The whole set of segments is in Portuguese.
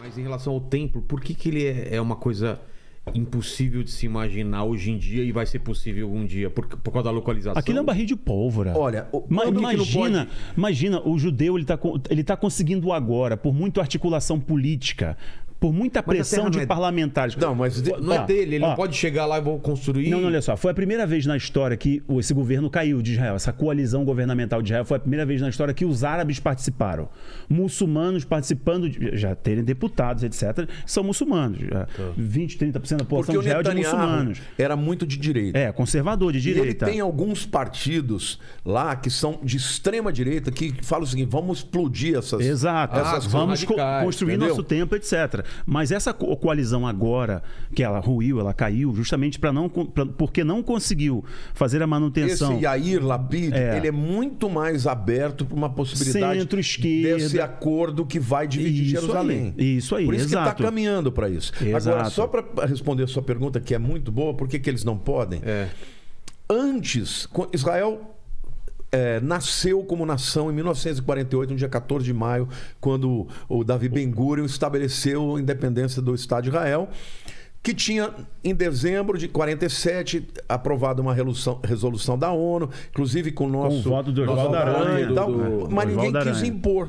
Mas em relação ao templo, por que ele é uma coisa impossível de se imaginar hoje em dia e vai ser possível algum dia? Por causa da localização? Aquilo é um barril de pólvora. Olha, imagina, o judeu ele tá conseguindo agora, por muita articulação política, por muita pressão de parlamentares. Não, mas não é dele, ele não pode chegar lá e vou construir. Não, olha só, foi a primeira vez na história que esse governo caiu de Israel, essa coalizão governamental de Israel, foi a primeira vez na história que os árabes participaram. Muçulmanos participando, já terem deputados, etc., são muçulmanos. 20, 30% da população de Israel é de muçulmanos. Era muito de direita. É, conservador, de direita. E ele tem alguns partidos lá que são de extrema direita que falam o seguinte, vamos explodir essas... Exato, vamos construir entendeu? Nosso tempo, etc. Mas essa coalizão agora, que ela ruiu, ela caiu, justamente porque não conseguiu fazer a manutenção. Esse Yair Lapid, ele é muito mais aberto para uma possibilidade centro-esquerda, desse acordo que vai dividir Jerusalém. Isso aí, por isso exato. que está caminhando para isso. Exato. Agora, só para responder a sua pergunta, que é muito boa, por que eles não podem? Antes, Israel... nasceu como nação em 1948, no dia 14 de maio, quando o Davi Ben-Gurion estabeleceu a independência do Estado de Israel, que tinha, em dezembro de 47, aprovado uma resolução da ONU, inclusive com o nosso... Com o voto do Oswaldo Aranha. Mas ninguém quis impor.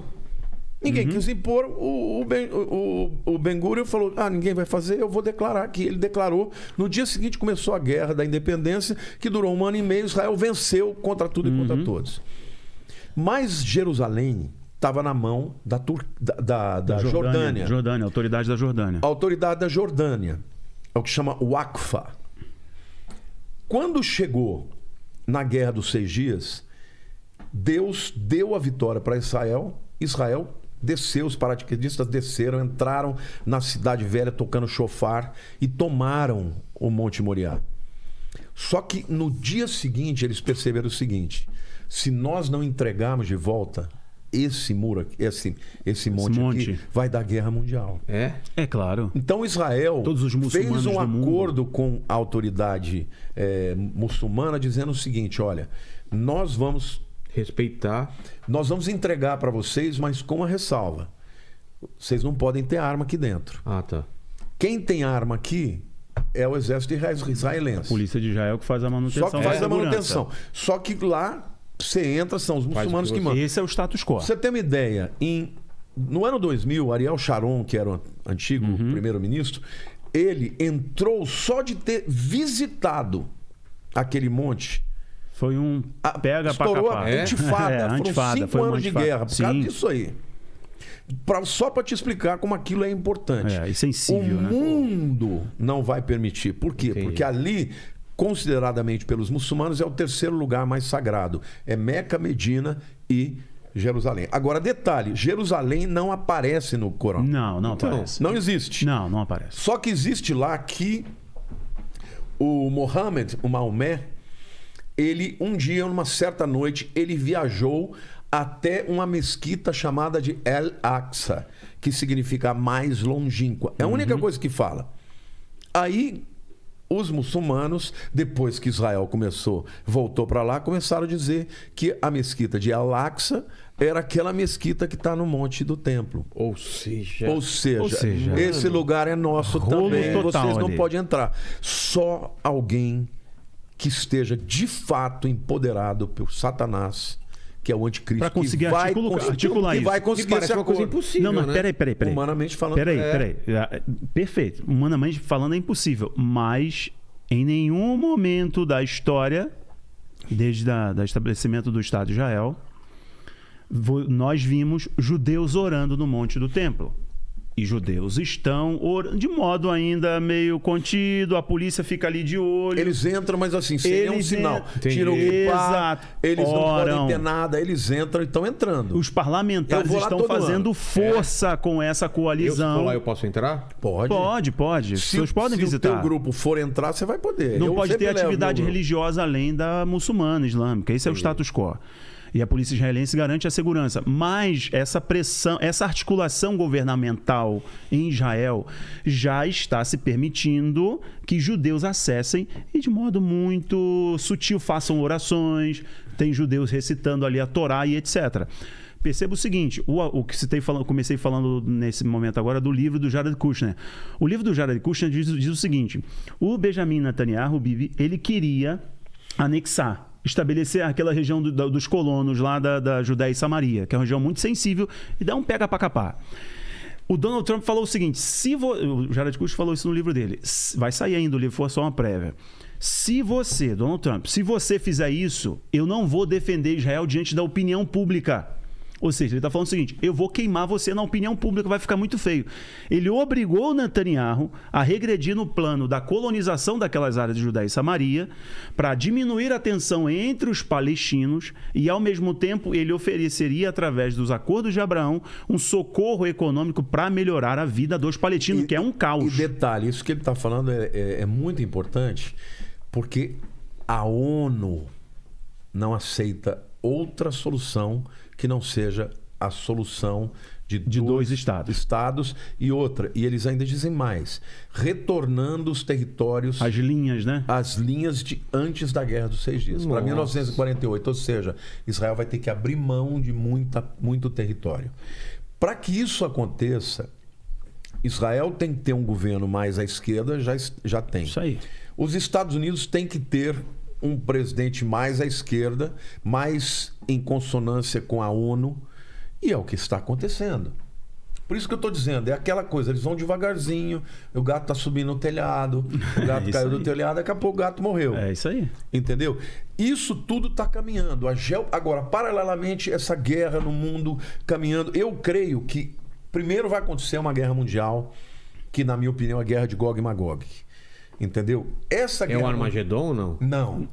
Ninguém quis impor. O Ben-Gurion falou, ninguém vai fazer, eu vou declarar aqui. Ele declarou. No dia seguinte começou a Guerra da Independência, que durou 1 ano e meio. Israel venceu contra tudo e contra todos. Mas Jerusalém estava na mão da Jordânia. Jordânia, a autoridade da Jordânia. A autoridade da Jordânia. É o que chama Waqfa. Quando chegou na Guerra dos 6 Dias, Deus deu a vitória para Israel. Israel desceu, os paraquedistas desceram, entraram na cidade velha tocando chofar e tomaram o Monte Moriá. Só que no dia seguinte eles perceberam o seguinte: se nós não entregarmos de volta esse muro, esse monte aqui, vai dar guerra mundial. É claro. Então Israel fez um acordo com a autoridade muçulmana dizendo o seguinte: olha, nós vamos respeitar. Nós vamos entregar para vocês, mas com uma ressalva. Vocês não podem ter arma aqui dentro. Tá. Quem tem arma aqui é o exército israelense. A polícia de Israel que faz a manutenção. Só que faz a manutenção. Só que lá você entra, são os muçulmanos que mandam. Esse é o status quo. Você tem uma ideia, no ano 2000, Ariel Sharon, que era o antigo primeiro-ministro, ele entrou só de ter visitado aquele monte. Foi um pega pra estourou capar. A antifada. Foram 5 anos de guerra por causa disso aí. Só para te explicar como aquilo é importante. E sensível, o mundo não vai permitir. Por quê? Entendi. Porque ali, consideradamente pelos muçulmanos, é o 3º lugar mais sagrado. É Meca, Medina e Jerusalém. Agora, detalhe, Jerusalém não aparece no Corão. Não aparece. Não existe. Não aparece. Só que existe lá que o Maomé, ele, um dia, numa certa noite, ele viajou até uma mesquita chamada de El-Aqsa, que significa mais longínqua. É a única coisa que fala. Aí, os muçulmanos, depois que Israel voltou para lá, começaram a dizer que a mesquita de El-Aqsa era aquela mesquita que está no monte do templo. Ou seja, esse lugar é nosso também, vocês não podem entrar. Só alguém que esteja de fato empoderado por Satanás, que é o anticristo, para conseguir articular que isso. vai conseguir esse uma coisa acordo. impossível. Não, mas né? peraí. Humanamente falando. Peraí. Perfeito. Humanamente falando é impossível. Mas em nenhum momento da história, desde o estabelecimento do Estado de Israel, nós vimos judeus orando no Monte do Templo. E judeus estão orando de modo ainda meio contido, a polícia fica ali de olho. Eles entram, mas assim, sem nenhum sinal. Tiram o Exato. Eles não podem ter nada, eles entram e estão entrando. Os parlamentares estão fazendo força com essa coalizão. Eu, se for lá, eu posso entrar? Pode. As pessoas podem visitar. Se o teu grupo for entrar, você vai poder. Não pode ter atividade religiosa além da muçulmana, islâmica. Esse é o status quo. E a polícia israelense garante a segurança. Mas essa pressão, essa articulação governamental em Israel já está se permitindo que judeus acessem e de modo muito sutil façam orações. Tem judeus recitando ali a Torá e etc. perceba o seguinte, o que comecei falando nesse momento agora do livro do Jared Kushner. O livro do Jared Kushner diz o seguinte: o Benjamin Netanyahu, Bibi, ele queria anexar, estabelecer aquela região dos colonos lá da Judéia e Samaria, que é uma região muito sensível, e dá um pega pra capar. O Donald Trump falou o seguinte, o Jared Kushner falou isso no livro dele, vai sair ainda o livro, foi só uma prévia. Se você, Donald Trump, se você fizer isso, eu não vou defender Israel diante da opinião pública. Ou seja, ele está falando o seguinte, eu vou queimar você na opinião pública, vai ficar muito feio. Ele obrigou o Netanyahu a regredir no plano da colonização daquelas áreas de Judéia e Samaria para diminuir a tensão entre os palestinos e, ao mesmo tempo, ele ofereceria, através dos acordos de Abraão, um socorro econômico para melhorar a vida dos palestinos, que é um caos. E detalhe, isso que ele está falando é muito importante, porque a ONU não aceita outra solução que não seja a solução de dois estados e outra. E eles ainda dizem mais, retornando os territórios... As linhas, né? As linhas de antes da Guerra dos 6 Dias, para 1948. Ou seja, Israel vai ter que abrir mão de muito território. Para que isso aconteça, Israel tem que ter um governo mais à esquerda, já tem. Isso aí. Os Estados Unidos têm que ter um presidente mais à esquerda, mais em consonância com a ONU, e é o que está acontecendo. Por isso que eu estou dizendo, é aquela coisa, eles vão devagarzinho, o gato está subindo no telhado, o gato caiu do telhado, daqui a pouco o gato morreu. É isso aí. Entendeu? Isso tudo está caminhando. Agora, paralelamente, essa guerra no mundo caminhando, eu creio que primeiro vai acontecer uma guerra mundial, que na minha opinião é a guerra de Gog e Magog. Entendeu? Essa guerra... É o Armagedon ou não? Não.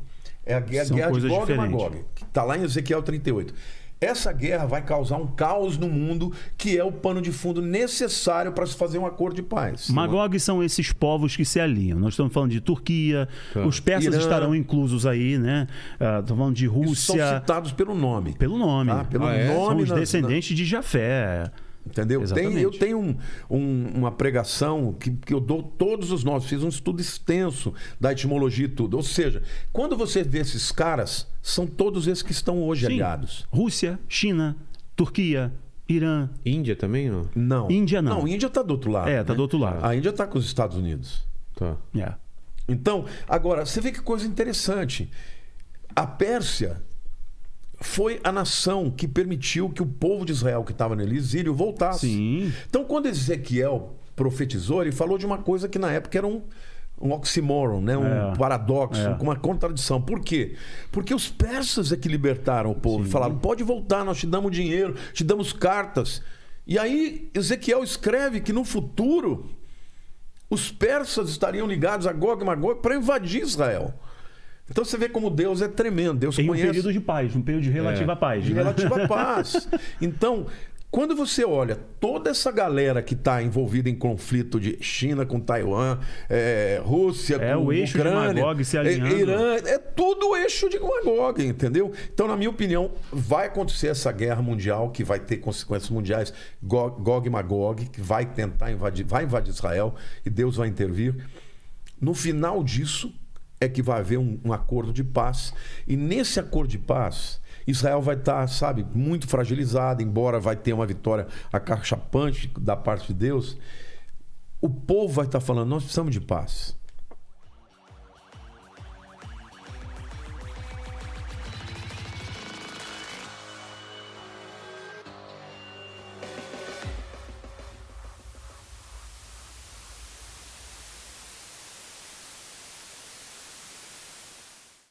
É a guerra de Gog e Magog, que está lá em Ezequiel 38. Essa guerra vai causar um caos no mundo, que é o pano de fundo necessário para se fazer um acordo de paz. Magog são esses povos que se aliam. Nós estamos falando de Turquia, os persas Irã, estarão inclusos aí, né? Estamos falando de Rússia. São citados pelo nome. Pelo nome. Tá? Pelo nome são os descendentes de Jafé. Entendeu? Eu tenho uma pregação que eu dou todos os nomes, fiz um estudo extenso da etimologia e tudo. Ou seja, quando você vê esses caras, são todos esses que estão hoje aliados. Rússia, China, Turquia, Irã. Índia também, não? Não. Índia não. Não, Índia está do outro lado. Está do outro lado. A Índia está com os Estados Unidos. Tá. Então, agora, você vê que coisa interessante. A Pérsia foi a nação que permitiu que o povo de Israel que estava no exílio voltasse. Sim. Então, quando Ezequiel profetizou, ele falou de uma coisa que na época era um oxímoron, né? Um paradoxo, uma contradição. Por quê? Porque os persas é que libertaram o povo. Sim. Falaram, pode voltar, nós te damos dinheiro, te damos cartas. E aí Ezequiel escreve que no futuro os persas estariam ligados a Gog e Magog para invadir Israel. Então você vê como Deus é tremendo. Deus conhece... um período de paz, um período de relativa paz. De relativa paz. Então, quando você olha toda essa galera que está envolvida em conflito de China com Taiwan, Rússia com o eixo Ucrânia, de Magog se alinhando. Irã, é tudo o eixo de Magog, entendeu? Então, na minha opinião, vai acontecer essa guerra mundial que vai ter consequências mundiais, Gog e Magog, que vai tentar invadir Israel e Deus vai intervir. No final disso é que vai haver um acordo de paz. E nesse acordo de paz, Israel vai estar, muito fragilizado, embora vai ter uma vitória acachapante da parte de Deus. O povo vai estar falando, nós precisamos de paz.